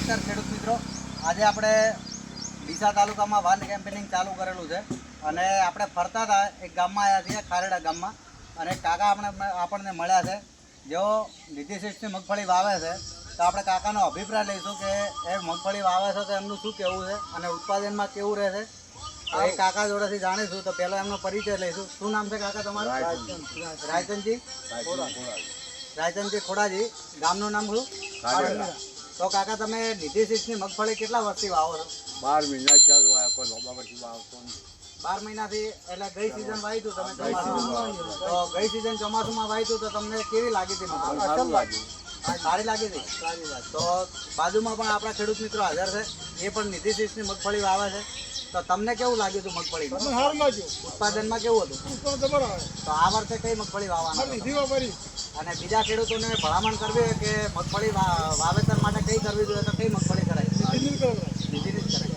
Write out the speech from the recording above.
નમસ્કાર ખેડૂત મિત્રો, આજે આપણે ડીસા તાલુકામાં વાન કેમ્પેનિંગ ચાલુ કરેલું છે અને આપણે ફરતા હતા એક ગામમાં આવ્યા છીએ, ખારેડા ગામમાં, અને કાકા આપણને મળ્યા છે જેઓ નિધિશીષની મગફળી વાવે છે. તો આપણે કાકાનો અભિપ્રાય લઈશું કે એ મગફળી વાવે છે તો એમનું શું કહેવું છે અને ઉત્પાદનમાં કેવું રહે છે એ કાકા જોડેથી જાણીશું. તો પહેલાં એમનો પરિચય લઈશું. શું નામ છે કાકા તમારું? રાયચંદજી ખોડાજી. ગામનું નામ શું? તો કાકા તમે નિધિશીષની મગફળી કેટલા વર્ષથી વાવો છો? 12 મહિના થયા, કોઈ લોબા પછી વાવતો નથી. 12 મહિનાથી. એટલે ગઈ સિઝન વાવી હતું તમે ચોમાસામાં? તો ગઈ સિઝન ચોમાસામાં વાવી હતું તો તમને કેવી લાગી હતી મગફળી? સારું લાગ્યું. સારી લાગી હતી. સારી વાત. તો બાજુમાં પણ આપણા ખેડૂત મિત્રો હાજર છે, એ પણ નિધિશીષની મગફળી વાવે છે. તો તમને કેવું લાગ્યું હતું મગફળી? ઉત્પાદનમાં કેવું હતું? તો આ વર્ષે કઈ મગફળી વાવવાના અને બીજા ખેડૂતોને ભલામણ કરવી હોય કે મગફળી વાવેતર માટે કઈ કરવી જોઈએ તો કઈ મગફળી કરાય? નિધિની જ કરાય.